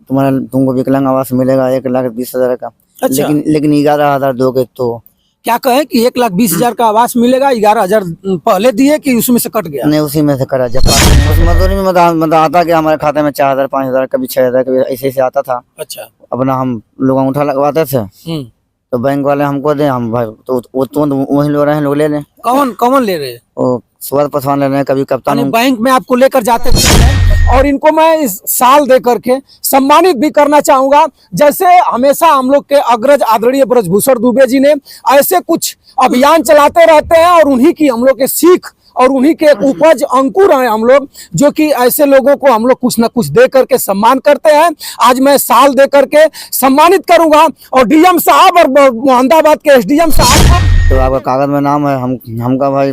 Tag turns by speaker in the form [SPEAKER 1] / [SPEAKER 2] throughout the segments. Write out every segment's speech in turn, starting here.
[SPEAKER 1] तुम्हारा तुमको विकलांग आवास मिलेगा 1,20,000 का।
[SPEAKER 2] अच्छा।
[SPEAKER 1] लेकिन 11,000 दोगे तो।
[SPEAKER 2] क्या कहे कि 1,20,000 का आवास मिलेगा, 11,000 पहले दिए कि उसमें से कट गया?
[SPEAKER 1] नहीं, उसी में से करा जब उस मजदूरी में मतलब आता कि हमारे खाते में 4,000 5,000 कभी 6,000 कभी ऐसे ऐसे आता था।
[SPEAKER 2] अच्छा।
[SPEAKER 1] अपना हम लोग अंगूठा लगवाते थे तो बैंक वाले हमको दे, हम भाई तो वो तुरंत वही लोग रहे लोग ले लें।
[SPEAKER 2] कौन कौन ले रहे?
[SPEAKER 1] वो सुबह पसवान ले रहे हैं, कभी कप्तान।
[SPEAKER 2] बैंक में आपको लेकर जाते थे और इनको मैं इस साल दे करके सम्मानित भी करना चाहूंगा। जैसे हमेशा हम लोग के अग्रज आदरणीय ब्रजभूषण दुबे जी ने ऐसे कुछ अभियान चलाते रहते हैं और उन्हीं की हम लोग के सीख और उन्हीं के उपज अंकुर हैं हम लोग, जो कि ऐसे लोगों को हम लोग कुछ न कुछ दे करके सम्मान करते हैं। आज मैं साल दे करके सम्मानित करूंगा और डीएम साहब और मोहम्मदाबाद के एसडीएम साहब को।
[SPEAKER 1] तो आपका कागज में नाम है, हमका भाई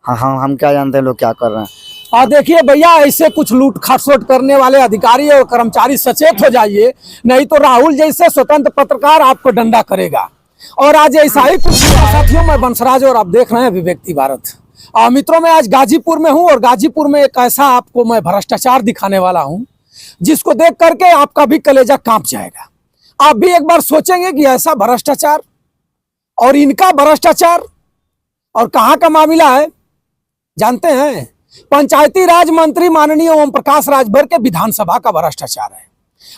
[SPEAKER 1] हम क्या जानते हैं लोग क्या कर रहे हैं।
[SPEAKER 2] और देखिए भैया, ऐसे कुछ लूट खसोट करने वाले अधिकारी और कर्मचारी सचेत हो जाइए, नहीं तो राहुल जैसे स्वतंत्र पत्रकार आपको डंडा करेगा। और आज ऐसा ही कुछ साथियों, मैं बंसराज और आप देख रहे हैं अभिव्यक्ति भारत। मित्रों, मैं आज गाजीपुर में हूं और गाजीपुर में एक ऐसा आपको मैं भ्रष्टाचार दिखाने वाला हूं जिसको देख करके आपका भी कलेजा कांप जाएगा। आप भी एक बार सोचेंगे कि ऐसा भ्रष्टाचार और इनका भ्रष्टाचार और कहां का मामला है जानते हैं? पंचायती राज मंत्री माननीय ओम प्रकाश राजभर के विधानसभा का भ्रष्टाचार है।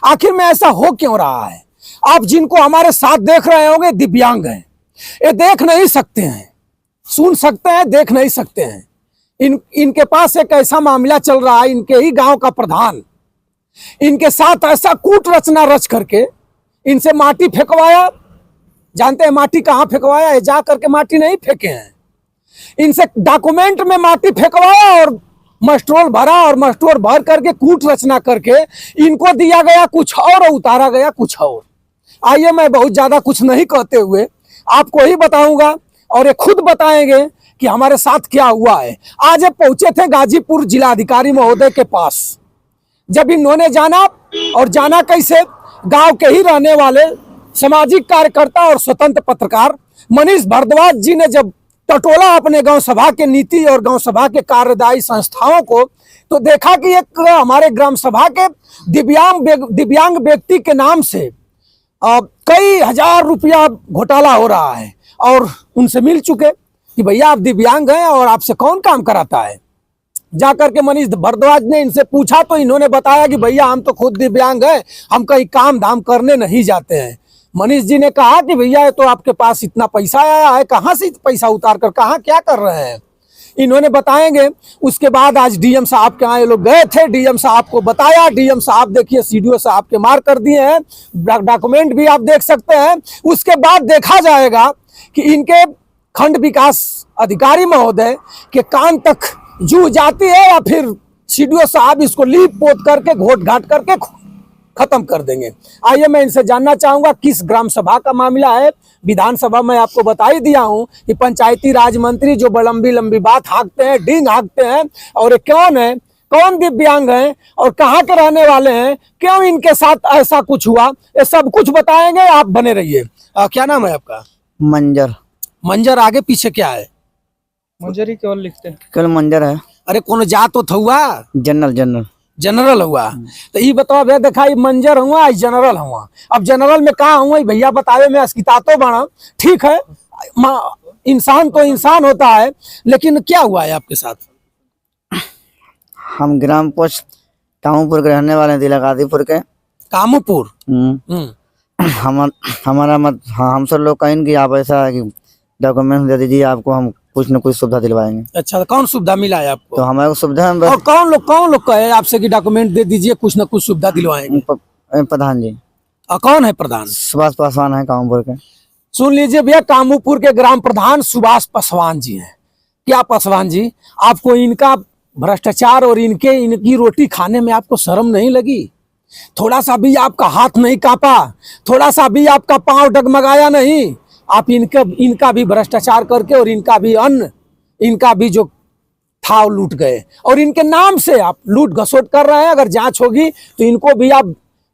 [SPEAKER 2] आखिर में ऐसा हो क्यों रहा है? आप जिनको हमारे साथ देख रहे होंगे दिव्यांग हैं, ये देख नहीं सकते हैं, सुन सकते हैं, देख नहीं सकते हैं। इनके पास एक ऐसा मामला चल रहा है, इनके ही गांव का प्रधान इनके साथ ऐसा कूट रचना रच करके इनसे माटी फेंकवाया। जानते हैं माटी कहाँ फेंकवाया है? जा करके माटी नहीं फेंके हैं, इनसे डॉक्यूमेंट में माटी फेंकवाया और मस्ट्रोल भरा और मस्ट्रोल भर करके कूट रचना करके इनको दिया गया कुछ और उतारा गया कुछ और। आइए, मैं बहुत ज्यादा कुछ नहीं कहते हुए आपको ही बताऊंगा और ये खुद बताएंगे कि हमारे साथ क्या हुआ है। आज ये पहुंचे थे गाजीपुर जिलाधिकारी महोदय के पास। जब इन्होंने जाना, और जाना कैसे, गांव के ही रहने वाले सामाजिक कार्यकर्ता और स्वतंत्र पत्रकार मनीष भारद्वाज जी ने जब टटोला अपने गांव सभा के नीति और गांव सभा के कार्यदायी संस्थाओं को, तो देखा कि एक हमारे ग्राम सभा के दिव्यांग व्यक्ति के नाम से कई हजार रुपया घोटाला हो रहा है। और उनसे मिल चुके कि भैया आप दिव्यांग हैं और आपसे कौन काम कराता है। जाकर के मनीष भारद्वाज ने इनसे पूछा तो इन्होंने बताया कि भैया हम तो खुद दिव्यांग हैं, हम कहीं काम धाम करने नहीं जाते हैं। मनीष जी ने कहा कि भैया तो आपके पास इतना पैसा आया है, कहाँ से पैसा उतार कर कहाँ क्या कर रहे हैं? इन्होंने बताएंगे। उसके बाद आज डीएम साहब के यहाँ ये लोग गए थे, डीएम साहब को बताया। डीएम साहब देखिए सीडीओ साहब के मार कर दिए हैं, डॉक्यूमेंट भी आप देख सकते हैं। उसके बाद देखा जाएगा कि इनके खंड विकास अधिकारी महोदय के कान तक जू जाती है या फिर सीडीओ साहब इसको लीप पोत करके घोट घाट करके खत्म कर देंगे। आइए, मैं इनसे जानना चाहूंगा किस ग्राम सभा का मामला है। विधानसभा में आपको बता ही दिया हूं कि पंचायती राज मंत्री जो लंबी लंबी बात हाँकते हैं, डींग हाँकते हैं, और ये कौन है, कौन दिव्यांग हैं और कहाँ के रहने वाले हैं, क्यों इनके साथ ऐसा कुछ हुआ, ये सब कुछ बताएंगे। आप बने रहिए। क्या नाम है आपका?
[SPEAKER 1] मंजर।
[SPEAKER 2] मंजर आगे पीछे क्या है?
[SPEAKER 3] मंजर ही केवल लिखते हैं,
[SPEAKER 1] केवल मंजर है।
[SPEAKER 2] अरे कौन जात तो हुआ?
[SPEAKER 1] जनरल
[SPEAKER 2] हुआ। तो ये बताओ भैया, देखा ये मंजर हुआ, जनरल हुआ। अब जनरल में कहा हुआ भैया बतावे में अस्किता तो बना, ठीक है, इंसान तो इंसान होता है, लेकिन क्या हुआ है आपके साथ?
[SPEAKER 1] हम ग्राम पोस्ट कामूपुर के रहने वाले हैं, जिला गाजीपुर के।
[SPEAKER 2] कामूपुर।
[SPEAKER 1] हमारा मत हम सब लोग कहें कि आप ऐसा है कि डॉक्यूमेंट दे दीजिए, आपको हम कुछ न कुछ सुविधा दिलवाएंगे।
[SPEAKER 2] अच्छा, तो कौन सुविधा मिला है आपको?
[SPEAKER 1] तो हमारे को सुविधा
[SPEAKER 2] और कौन लोग कहे आपसे कि डॉक्यूमेंट दे दीजिए, कुछ न कुछ सुविधा दिलवाएंगे?
[SPEAKER 1] प्रधान जी।
[SPEAKER 2] कौन है प्रधान?
[SPEAKER 1] सुभाष पासवान है कामूपुर के।
[SPEAKER 2] सुन लीजिए भैया, कामूपुर के ग्राम प्रधान सुभाष पासवान जी हैं। क्या पासवान जी, आपको इनका भ्रष्टाचार और इनकी रोटी खाने में आपको शर्म नहीं लगी? थोड़ा सा भी आपका हाथ नहीं कांपा? थोड़ा सा भी आपका पांव डगमगाया नहीं? आप इनका भी भ्रष्टाचार करके और इनका भी अन्न, इनका भी जो था लूट गए, और इनके नाम से आप लूट घसोट कर रहे हैं। अगर जांच होगी तो इनको भी आप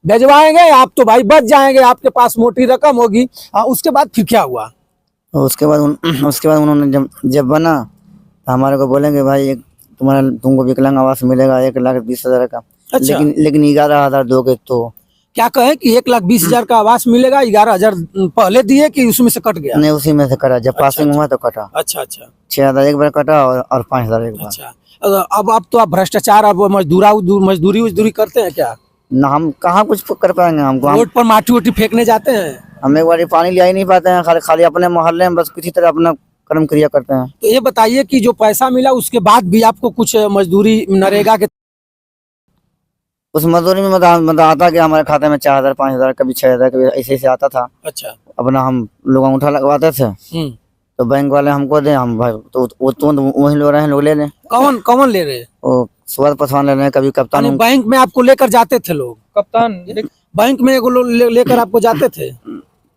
[SPEAKER 2] भिजवाएंगे, आप तो भाई बच जाएंगे, आपके पास मोटी रकम होगी। उसके बाद फिर क्या हुआ?
[SPEAKER 1] उसके बाद उन्होंने जब बना तो हमारे को बोलेंगे भाई तुमको विकलांग आवास मिलेगा 1,20,000 का।
[SPEAKER 2] अच्छा।
[SPEAKER 1] लेकिन 11,000 दोगे तो।
[SPEAKER 2] क्या कहें कि 1,20,000 का आवास मिलेगा, 11,000 पहले दिए कि उसमें से कट गया?
[SPEAKER 1] नहीं, उसी में से कटा, जब पासिंग हुआ तो कटा।
[SPEAKER 2] अच्छा अच्छा
[SPEAKER 1] 6,000 एक बार कटा और 5,000 एक बार।
[SPEAKER 2] अच्छा। अब तो आप भ्रष्टाचार, अब मजदूरी करते हैं क्या?
[SPEAKER 1] ना, हम कहाँ कुछ कर पाएंगे। हमको
[SPEAKER 2] रोड पर माटी वोटी फेंकने जाते हैं?
[SPEAKER 1] हम एक बार पानी ले ही नहीं पाते हैं, खाली अपने मोहल्ले में बस किसी तरह अपना कर्म क्रिया करते हैं।
[SPEAKER 2] तो ये बताइए कि जो पैसा मिला उसके बाद भी आपको कुछ मजदूरी नरेगा के?
[SPEAKER 1] उस मजदूरी में मतलब आता कि हमारे खाते में 4,000 5,000 कभी 6,000 कभी ऐसे आता था।
[SPEAKER 2] अच्छा।
[SPEAKER 1] अपना हम लोग अंगूठा लगवाते थे तो बैंक वाले हमको दे, हम भाई तो वो तुरंत वही लोग रहे, लोग ले लें।
[SPEAKER 2] कौन ले रहे?
[SPEAKER 1] वो सुवाद पसवान ले रहे हैं, कभी कप्तान।
[SPEAKER 2] बैंक में आपको लेकर जाते थे लोग?
[SPEAKER 3] कप्तान
[SPEAKER 2] बैंक में एगो लोग लेकर आपको जाते थे?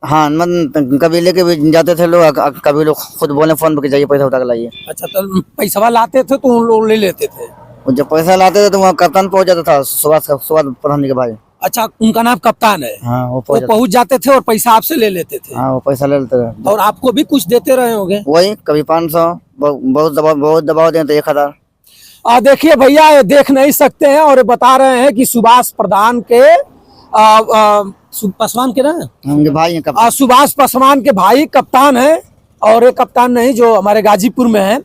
[SPEAKER 1] हाँ, मतलब कभी लेके भी जाते थे लोग, कभी लोग खुद बोले फोन पे जाइए पैसा उठा के लाइए।
[SPEAKER 2] अच्छा, तो पैसा लाते थे तो उन लोग ले लेते थे?
[SPEAKER 1] जब पैसा लाते थे तो वहाँ कप्तान पहुँच जाता था, सुवाद प्रधान जी के भाई।
[SPEAKER 2] अच्छा, उनका नाम कप्तान है?
[SPEAKER 1] हाँ, वो
[SPEAKER 2] पहुंच जाते थे और पैसा आपसे ले लेते थे?
[SPEAKER 1] हाँ, वो पैसा ले लेते थे।
[SPEAKER 2] और आपको भी कुछ देते रहे होंगे?
[SPEAKER 1] वही कभी 500, बहुत दबाव देते तो 1,000।
[SPEAKER 2] देखिए भैया, ये देख नहीं सकते हैं और बता रहे हैं कि सुभाष प्रधान के पासवान के ना
[SPEAKER 1] उनके भाई हैं कप्तान।
[SPEAKER 2] सुभाष पासवान के भाई कप्तान है। और ये कप्तान नहीं, जो हमारे गाजीपुर में है,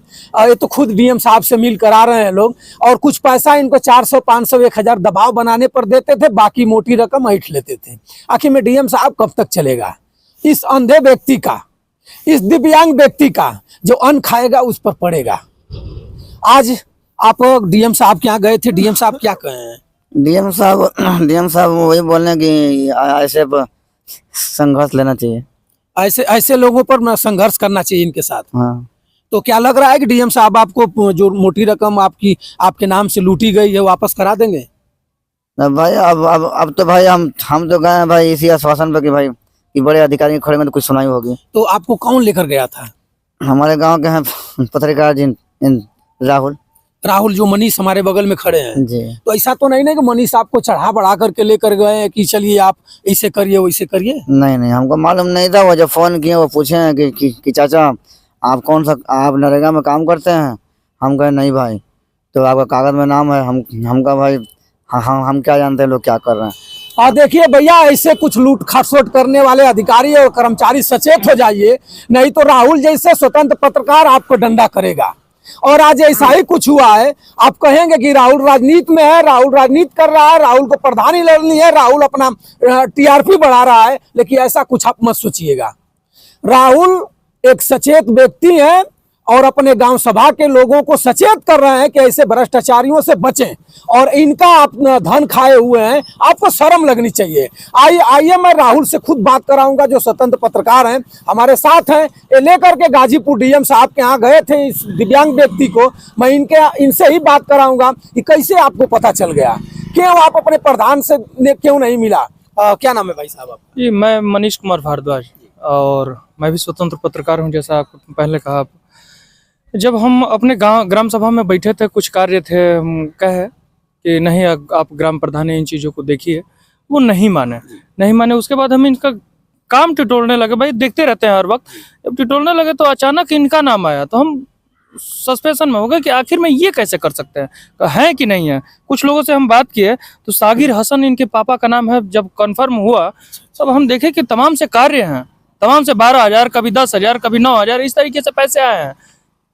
[SPEAKER 2] ये तो खुद डीएम साहब से मिल कर आ रहे हैं लोग। और कुछ पैसा इनको 400 500 1,000 दबाव बनाने पर देते थे, बाकी मोटी रकम ऐंठ लेते थे। आखिर में डीएम साहब कब तक चलेगा? इस अंधे व्यक्ति का, इस दिव्यांग व्यक्ति का जो अन्न खाएगा उस पर पड़ेगा। आज आप डीएम साहब के यहाँ गए थे, डीएम साहब क्या कहे?
[SPEAKER 1] डीएम साहब वही बोल रहे हैं कि ऐसे संघर्ष लेना चाहिए,
[SPEAKER 2] ऐसे लोगों पर संघर्ष करना चाहिए इनके साथ।
[SPEAKER 1] हाँ।
[SPEAKER 2] तो क्या लग रहा है कि डीएम साहब आपको जो मोटी रकम आपके नाम से लूटी गई है वापस करा देंगे?
[SPEAKER 1] भाई अब तो भाई हम तो गए हैं भाई इसी आश्वासन पे कि भाई कि बड़े अधिकारी खड़े में तो कुछ सुनाई होगी।
[SPEAKER 2] तो आपको कौन लेकर गया था?
[SPEAKER 1] हमारे गांव के हैं पत्रकार जी, राहुल, जो
[SPEAKER 2] मनीष हमारे बगल में खड़े हैं
[SPEAKER 1] जी।
[SPEAKER 2] तो ऐसा तो नहीं ना कि मनीष आपको चढ़ा बढ़ा करके लेकर गए कि चलिए आप ऐसे करिए वैसे करिए?
[SPEAKER 1] नहीं, हमको मालूम नहीं था। वो जब फोन किए वो पूछे हैं कि चाचा आप कौन सा, आप नरेगा में काम करते हैं? हम कहे नहीं भाई। तो आपका कागज में नाम है? हम कहा भाई हम क्या जानते हैं लोग क्या कर रहे हैं।
[SPEAKER 2] देखिए भैया, ऐसे कुछ लूट खसोट करने वाले अधिकारी और कर्मचारी सचेत हो जाइए, नहीं तो राहुल जैसे स्वतंत्र पत्रकार आपको डंडा करेगा। और आज ऐसा ही कुछ हुआ है। आप कहेंगे कि राहुल राजनीति में है, राहुल राजनीति कर रहा है, राहुल को प्रधानी लड़नी है, राहुल अपना टीआरपी बढ़ा रहा है, लेकिन ऐसा कुछ आप मत सोचिएगा। राहुल एक सचेत व्यक्ति है और अपने गांव सभा के लोगों को सचेत कर रहे हैं कि ऐसे भ्रष्टाचारियों से बचें। और इनका अपना धन खाए हुए हैं, आपको शर्म लगनी चाहिए। आइए मैं राहुल से खुद बात कराऊंगा, जो स्वतंत्र पत्रकार हैं हमारे साथ हैं। ये लेकर के गाजीपुर डीएम साहब के यहाँ गए थे इस दिव्यांग व्यक्ति को। मैं इनसे ही बात कराऊंगा कि कैसे आपको पता चल गया, क्यों आप अपने प्रधान से क्यों नहीं मिला? क्या नाम है भाई साहब आपका?
[SPEAKER 3] जी, मैं मनीष कुमार भारद्वाज और मैं भी स्वतंत्र पत्रकार हूं, जैसा आपको पहले कहा। जब हम अपने ग्राम सभा में बैठे थे, कुछ कार्य थे, हम कहे कि नहीं आप ग्राम प्रधान इन चीज़ों को देखिए, वो नहीं माने। उसके बाद हम इनका काम टिटोलने लगे। भाई देखते रहते हैं हर वक्त, जब टिटोलने लगे तो अचानक इनका नाम आया तो हम सस्पेंशन में हो गए कि आखिर में ये कैसे कर सकते हैं कि नहीं है। कुछ लोगों से हम बात किए तो सागिर हसन इनके पापा का नाम है। जब कंफर्म हुआ तब हम देखे कि तमाम से कार्य हैं, तमाम से 12,000, कभी 10,000, कभी 9,000, इस तरीके से पैसे आए हैं।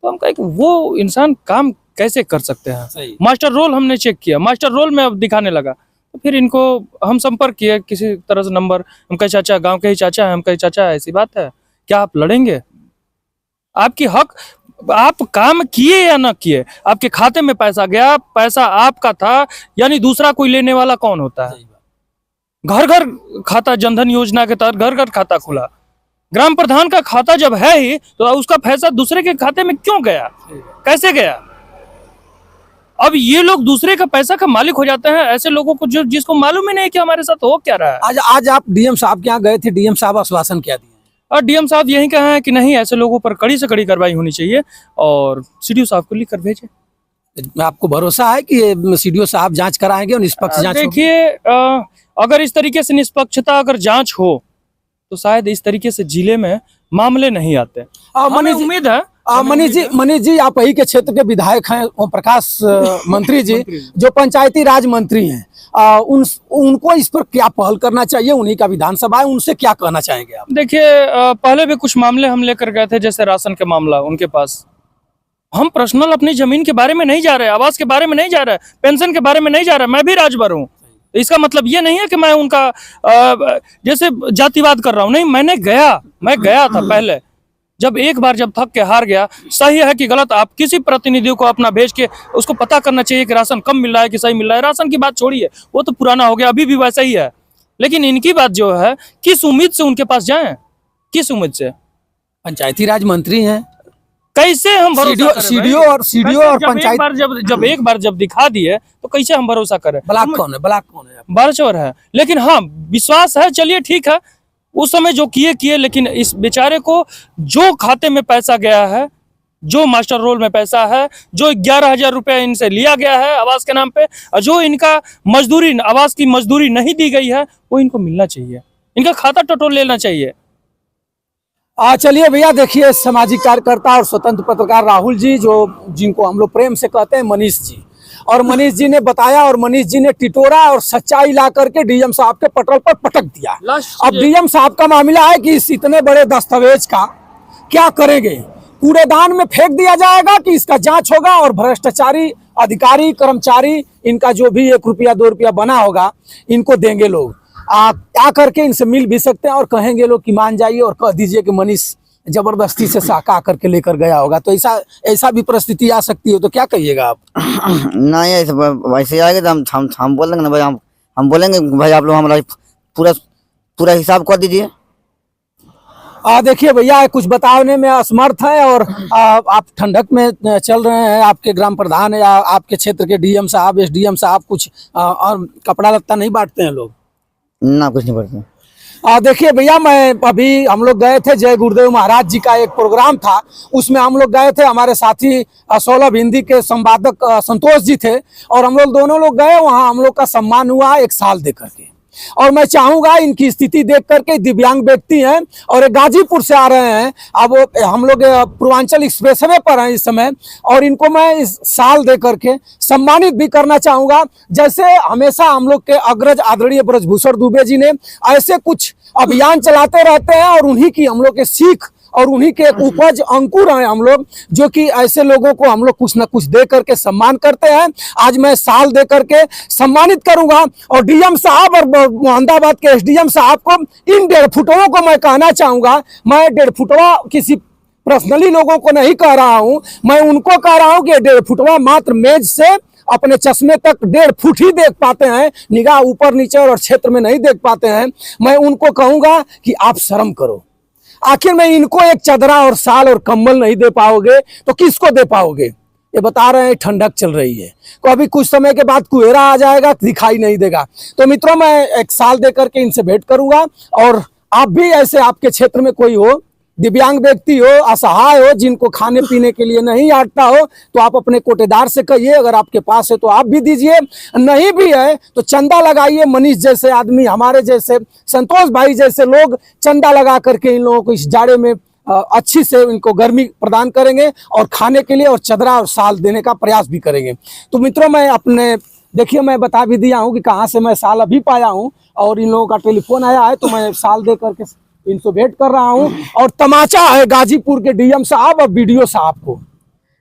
[SPEAKER 3] तो हम कहे कि वो इंसान काम कैसे कर सकते हैं। मास्टर रोल हमने चेक किया, मास्टर रोल में अब दिखाने लगा। तो फिर इनको हम संपर्क किए किसी तरह से नंबर। हम कहे चाचा, गांव के ही चाचा है। हम कहे चाचा ऐसी बात है, क्या आप लड़ेंगे? आपकी हक, आप काम किए या ना किए, आपके खाते में पैसा गया, पैसा आपका था, यानी दूसरा कोई लेने वाला कौन होता है? घर घर खाता, जनधन योजना के तहत घर घर खाता खुला। ग्राम प्रधान का खाता जब है ही तो उसका पैसा दूसरे के खाते में क्यों गया, कैसे गया? अब ये लोग दूसरे का पैसा का मालिक हो जाते हैं, ऐसे लोगों को जिसको मालूम ही नहीं कि हमारे साथ हो क्या रहा है।
[SPEAKER 2] आज आप डीएम साहब के यहाँ गए थे, डीएम साहब आश्वासन क्या दिए?
[SPEAKER 3] और डीएम साहब यही कहा है कि नहीं, ऐसे लोगों पर कड़ी से कड़ी कार्रवाई होनी चाहिए और सीडीओ साहब को लिख कर भेजे।
[SPEAKER 2] आपको भरोसा है कि सीडीओ साहब जांच कराएंगे और निष्पक्ष जांच?
[SPEAKER 3] देखिए, अगर इस तरीके से निष्पक्षता अगर जांच हो तो शायद इस तरीके से जिले में मामले नहीं आते। उम्मीद है
[SPEAKER 2] मनीष जी, आप यही के क्षेत्र के विधायक हैं, ओम प्रकाश मंत्री जी, जो पंचायती राज मंत्री हैं। उनको इस पर क्या पहल करना चाहिए, उन्हीं का विधानसभा है, उनसे क्या कहना चाहेंगे आप?
[SPEAKER 3] देखिए पहले भी कुछ मामले हम लेकर गए थे, जैसे राशन के मामला उनके पास। हम पर्सनल अपनी जमीन के बारे में नहीं जा रहे, आवास के बारे में नहीं जा रहे, पेंशन के बारे में नहीं जा रहे। मैं भी राजभर हूँ, तो इसका मतलब ये नहीं है कि मैं उनका जैसे जातिवाद कर रहा हूँ। नहीं, मैं गया था पहले, जब एक बार जब थक के हार गया, सही है कि गलत, आप किसी प्रतिनिधियों को अपना भेज के उसको पता करना चाहिए कि राशन कम मिल रहा है कि सही मिल रहा है। राशन की बात छोड़िए, वो तो पुराना हो गया, अभी भी वैसा ही है। लेकिन इनकी बात जो है, किस उम्मीद से उनके पास जाएं, किस उम्मीद से?
[SPEAKER 2] पंचायती राज मंत्री हैं,
[SPEAKER 3] कैसे हम भरोसा करें?
[SPEAKER 2] सीडीओ और पंचायत
[SPEAKER 3] एक बार जब दिखा दिए तो कैसे हम भरोसा करें?
[SPEAKER 2] ब्लॉक कौन है?
[SPEAKER 3] बड़चौर है। लेकिन हाँ, विश्वास है, चलिए ठीक है, उस समय जो किए, लेकिन इस बेचारे को जो खाते में पैसा गया है, जो मास्टर रोल में पैसा है, जो 11,000 रुपया इनसे लिया गया है आवास के नाम पे, और जो इनका मजदूरी, आवास की मजदूरी नहीं दी गई है, वो इनको मिलना चाहिए, इनका खाता टटोल लेना चाहिए।
[SPEAKER 2] चलिए भैया, देखिए सामाजिक कार्यकर्ता और स्वतंत्र पत्रकार राहुल जी, जिनको हम लोग प्रेम से कहते हैं मनीष जी, और मनीष जी ने बताया, और मनीष जी ने टिटोरा और सच्चाई ला करके डीएम साहब के पटल पर पटक दिया। अब डीएम साहब का मामला है कि इस इतने बड़े दस्तावेज का क्या करेंगे? कूड़ेदान में फेंक दिया जाएगा कि इसका जांच होगा, और भ्रष्टाचारी अधिकारी कर्मचारी इनका जो भी 1 रुपया 2 रुपया बना होगा इनको देंगे लोग। क्या करके इनसे मिल भी सकते हैं, और कहेंगे लोग कि मान जाइए और कह दीजिए कि मनीष जबरदस्ती से साका करके लेकर गया होगा। तो ऐसा भी परिस्थिति आ सकती है, तो क्या कहिएगा आप?
[SPEAKER 1] नहीं, ऐसे वैसे आएगा तो हम बोल देंगे ना भाई, हम बोलेंगे भाई आप लोग हमारा पूरा हिसाब कर दीजिए।
[SPEAKER 2] देखिए भैया, कुछ बताने में असमर्थ है, और आप ठंडक में चल रहे हैं, आपके ग्राम प्रधान या आपके क्षेत्र के डीएम साहब, एसडीएम साहब कुछ और कपड़ा लत्ता नहीं बांटते हैं लोग?
[SPEAKER 1] ना, कुछ नहीं बांटते।
[SPEAKER 2] देखिए भैया, हम लोग गए थे, जय गुरुदेव महाराज जी का एक प्रोग्राम था, उसमें हम लोग गए थे, हमारे साथी 16 हिंदी के संवादक संतोष जी थे, और हम लोग दोनों लोग गए वहाँ, हम लोग का सम्मान हुआ 1 साल दे करके। और मैं चाहूंगा इनकी स्थिति देख करके, दिव्यांग व्यक्ति हैं और एक गाजीपुर से आ रहे हैं, अब हम लोग पूर्वांचल एक्सप्रेसवे पर हैं इस समय, और इनको मैं इस साल दे करके सम्मानित भी करना चाहूंगा। जैसे हमेशा हम लोग के अग्रज आदरणीय ब्रजभूषण दुबे जी ने ऐसे कुछ अभियान चलाते रहते हैं, और उन्हीं की हम लोग के सीख और उन्हीं के एक उपज अंकुर हैं हम लोग, जो कि ऐसे लोगों को हम लोग कुछ न कुछ दे करके सम्मान करते हैं। आज मैं साल दे करके सम्मानित करूंगा, और डीएम साहब और मोहम्मदाबाद के एसडीएम साहब को, इन 1.5 फुटों को मैं कहना चाहूंगा, मैं 1.5 फुटवा किसी पर्सनली लोगों को नहीं कह रहा हूं, मैं उनको कह रहा हूं कि 1.5 फुटवा मात्र मेज से अपने चश्मे तक 1.5 फुट ही देख पाते हैं, निगाह ऊपर नीचे और क्षेत्र में नहीं देख पाते हैं। मैं उनको कहूंगा कि आप शर्म करो। आखिर में इनको एक चदरा और साल और कंबल नहीं दे पाओगे तो किसको दे पाओगे? ये बता रहे हैं ठंडक चल रही है, तो अभी कुछ समय के बाद कुहेरा आ जाएगा, दिखाई नहीं देगा। तो मित्रों, मैं 1 साल दे करके इनसे भेंट करूंगा, और आप भी ऐसे आपके क्षेत्र में कोई हो, दिव्यांग व्यक्ति हो, असहाय हो, जिनको खाने पीने के लिए नहीं आता हो, तो आप अपने कोटेदार से कहिए, अगर आपके पास है तो आप भी दीजिए, नहीं भी है तो चंदा लगाइए। मनीष जैसे आदमी, हमारे जैसे संतोष भाई जैसे लोग चंदा लगा करके इन लोगों को इस जाड़े में अच्छी से इनको गर्मी प्रदान करेंगे, और खाने के लिए और चदरा और साल देने का प्रयास भी करेंगे। तो मित्रों, मैं अपने देखिए, मैं बता भी दिया हूँ कि कहाँ से मैं साल अभी पाया हूँ, और इन लोगों का टेलीफोन आया है, तो मैं साल दे करके इनसे भेंट कर रहा हूं। और तमाचा है गाजीपुर के डीएम साहब और बीडीओ साहब को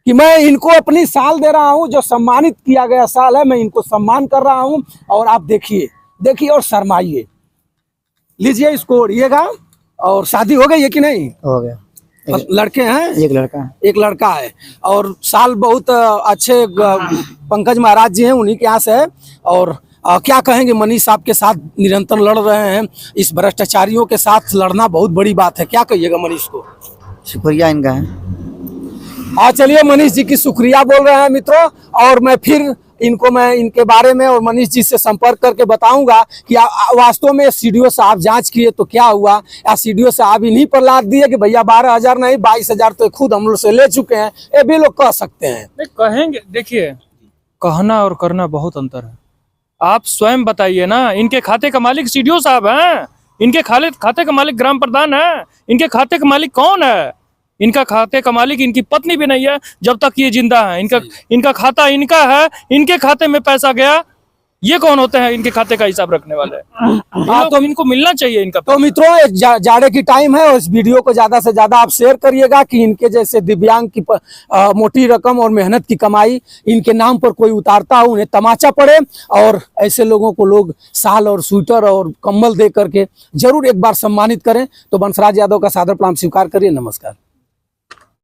[SPEAKER 2] कि मैं इनको अपनी साल दे रहा हूं, जो सम्मानित किया गया साल है, मैं इनको सम्मान कर रहा हूं। और आप देखिए और शर्माइए, लीजिए इसको ओढ़िएगा। और शादी हो गई है कि नहीं?
[SPEAKER 1] हो गया।
[SPEAKER 2] लड़के हैं? एक लड़का है। और साल बहुत अच्छे पंकज महाराज जी हैं, उन्हीं के यहाँ से है। और क्या कहेंगे, मनीष साहब के साथ निरंतर लड़ रहे हैं, इस भ्रष्टाचारियों के साथ लड़ना बहुत बड़ी बात है, क्या कहिएगा मनीष को?
[SPEAKER 1] शुक्रिया इनका है।
[SPEAKER 2] चलिए, मनीष जी की शुक्रिया बोल रहे हैं मित्रों, और मैं फिर इनके बारे में और मनीष जी से संपर्क करके बताऊंगा कि वास्तव में सीडीओ साहब जांच किए तो क्या हुआ, या सीडीओ साहब इन्हीं पर लाद दिए कि भैया 12,000 नहीं 22,000 तो खुद हम लोग से ले चुके हैं, ये भी लोग कह सकते हैं।
[SPEAKER 3] कहेंगे, देखिए, कहना और करना बहुत अंतर है। आप स्वयं बताइए ना, इनके खाते का मालिक सीडीओ साहब हैं, इनके खाते का मालिक ग्राम प्रधान है, इनके खाते का मालिक कौन है? इनका खाते का मालिक इनकी पत्नी भी नहीं है जब तक ये जिंदा है। इनका खाता इनका है, इनके खाते में पैसा गया, ये कौन होते हैं इनके खाते का हिसाब रखने वाले? तो इनको मिलना चाहिए इनका।
[SPEAKER 2] तो मित्रों, जाड़े की टाइम है और इस वीडियो को ज्यादा से ज्यादा आप शेयर करिएगा कि इनके जैसे दिव्यांग की मोटी रकम और मेहनत की कमाई इनके नाम पर कोई उतारता हो, उन्हें तमाचा पड़े और ऐसे लोगों को लोग शाल और स्वेटर और कंबल दे करके जरूर एक बार सम्मानित करें। तो बंसराज यादव का सादर प्रणाम स्वीकार करिए। नमस्कार।